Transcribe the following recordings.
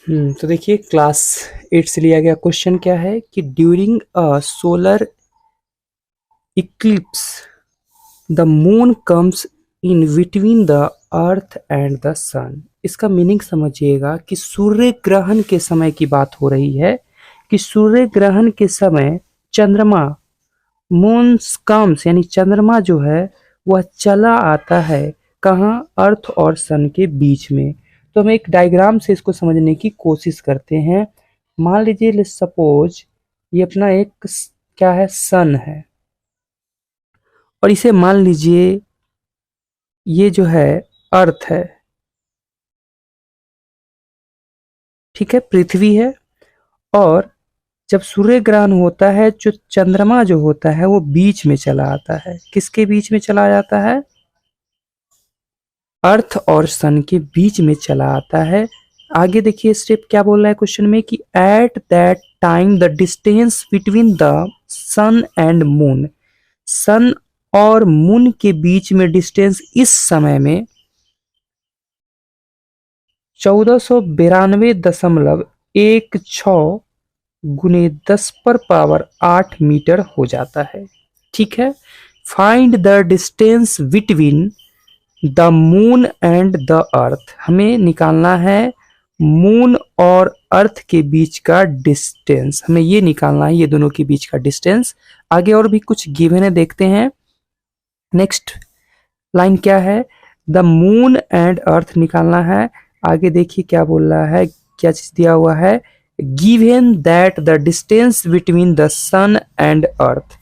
तो देखिए क्लास 8 से लिया गया क्वेश्चन क्या है कि during a solar eclipse the moon comes in between the earth and the sun. इसका मीनिंग समझिएगा कि सूर्य ग्रहण के समय की बात हो रही है कि सूर्य ग्रहण के समय चंद्रमा मून कम्स यानी चंद्रमा जो है वह चला आता है कहाँ, अर्थ और सन के बीच में। तो हम एक डायग्राम से इसको समझने की कोशिश करते हैं। मान लीजिए सपोज ये अपना एक क्या है, सन है, और इसे मान लीजिए ये जो है अर्थ है, ठीक है, पृथ्वी है। और जब सूर्य ग्रहण होता है जो चंद्रमा जो होता है वो बीच में चला आता है। किसके बीच में चला जाता है? अर्थ और सन के बीच में चला आता है। आगे देखिए स्टेप क्या बोल रहा है क्वेश्चन में कि at that time the distance between the sun and moon, sun और मून के बीच में डिस्टेंस इस समय में 1492.16 गुने 10⁻8 मीटर हो जाता है। ठीक है। Find the distance between the moon and the earth, हमें निकालना है मून और अर्थ के बीच का डिस्टेंस, हमें ये निकालना है, ये दोनों के बीच का डिस्टेंस। आगे और भी कुछ गिवन है, देखते हैं। नेक्स्ट लाइन क्या है? द मून एंड अर्थ निकालना है। आगे देखिए क्या बोल रहा है, क्या चीज दिया हुआ है, given that the distance between the sun and earth,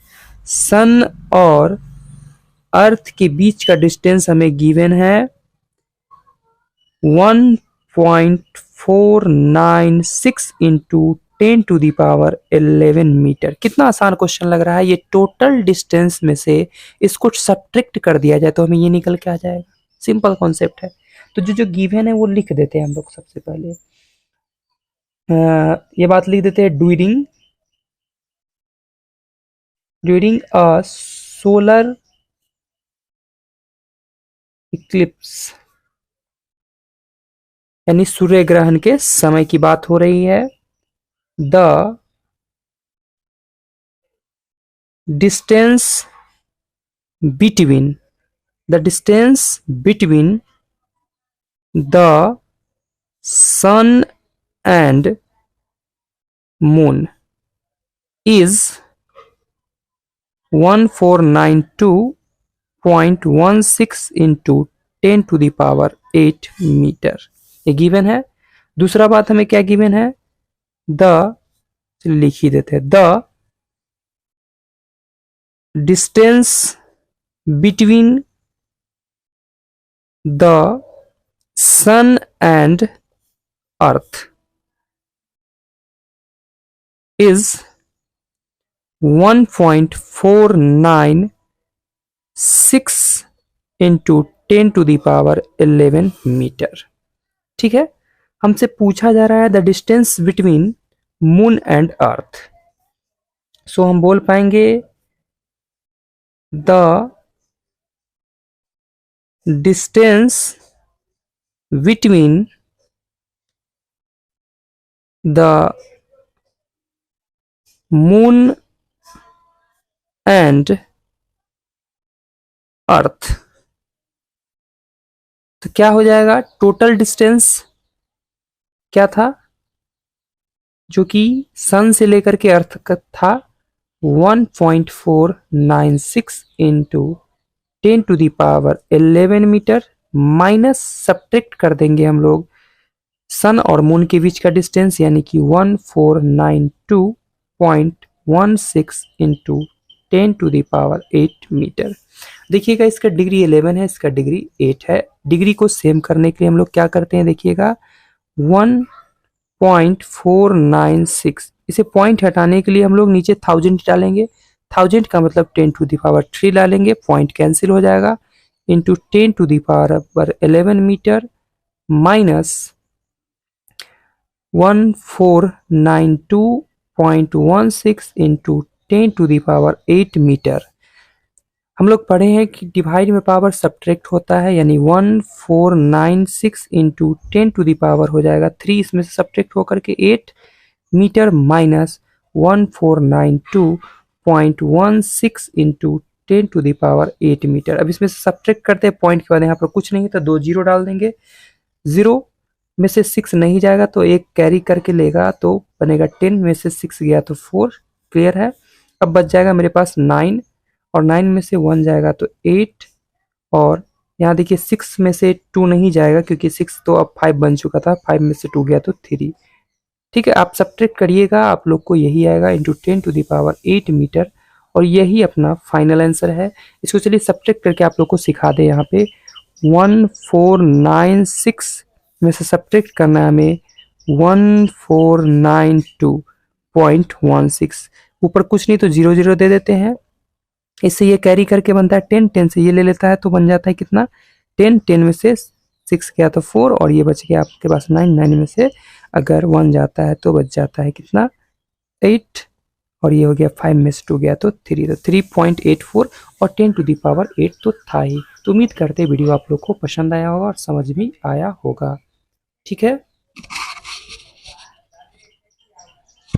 sun और अर्थ के बीच का डिस्टेंस हमें गिवन है 1.496 इंटू 10⁻11 मीटर। कितना आसान क्वेश्चन लग रहा है। ये टोटल डिस्टेंस में से इसको सब्ट्रैक्ट कर दिया जाए तो हमें ये निकल के आ जाएगा। सिंपल कॉन्सेप्ट है। तो जो जो गिवन है वो लिख देते हैं हम लोग सबसे पहले। ये बात लिख देते हैं, during during a solar Eclipse, यानी सूर्य ग्रहण के समय की बात हो रही है। The distance between the distance between the sun and moon is 1492.16 into 10⁸ metre. ये गिवन है। दूसरा बात हमें क्या गिवन है, द, लिख ही देते हैं, the distance between the sun and earth is 1.496 into 10⁻11 metre. ठीक है। हमसे पूछा जा रहा है the distance between moon and earth. So हम बोल पाएंगे the distance between the moon and earth, तो क्या हो जाएगा, टोटल डिस्टेंस क्या था जो कि सन से लेकर के अर्थ तक था 1.496 इंटू 10⁻11 मीटर, माइनस सब्ट्रैक्ट कर देंगे हम लोग सन और मून के बीच का डिस्टेंस, यानी कि 1492.16 इंटू 10⁸ मीटर। देखिएगा इसका डिग्री 11 है, इसका डिग्री 8 है। डिग्री को सेम करने के लिए हम लोग क्या करते हैं, देखिएगा 1.496, इसे पॉइंट हटाने के लिए हम लोग नीचे 1000 डालेंगे। 1000 का मतलब 10⁻3 डालेंगे, पॉइंट कैंसिल हो जाएगा, into 10⁻11 metre minus 1492.16 into 10⁸ metre. हम लोग पढ़े हैं कि डिवाइड में पावर सब्ट्रैक्ट होता है, यानी 1496 इंटू 10 हो जाएगा 3, इसमें से सब्ट्रैक्ट होकर के 8 मीटर माइनस 1492.16 इंटू 10 8 मीटर। अब इसमें से सब्ट्रैक्ट करते हैं, पॉइंट के बाद यहाँ पर कुछ नहीं तो 2 जीरो डाल देंगे। 0 में से 6 नहीं जाएगा तो एक कैरी करके लेगा तो बनेगा 10 में से 6 गया तो 4। क्लियर है। अब बच जाएगा मेरे पास 9 और 9 में से 1 जाएगा तो 8 और यहाँ देखिए 6 में से 2 नहीं जाएगा क्योंकि 6 तो अब 5 बन चुका था, 5 में से 2 गया तो 3। ठीक है, आप सब्ट्रैक्ट करिएगा, आप लोग को यही आएगा इंटू 10 8 मीटर और यही अपना फाइनल आंसर है। इसको चलिए सब्ट्रैक्ट करके आप लोग को सिखा दे। यहाँ पे 1496 में से सब्ट्रैक्ट करना है हमें 1492.16। ऊपर कुछ नहीं तो 0 0 दे देते हैं, इससे ये कैरी करके बनता है 10, 10 से ये ले लेता है तो बन जाता है कितना 10, 10 में से 6 गया तो 4 और ये बच गया आपके पास 9, 9 में से अगर 1 जाता है तो बच जाता है कितना 8 और ये हो गया 5 में से 2 गया तो 3, तो 3.84 और 10 8 तो था ही। तो उम्मीद करते वीडियो आप लोग को पसंद आया होगा और समझ भी आया होगा। ठीक है।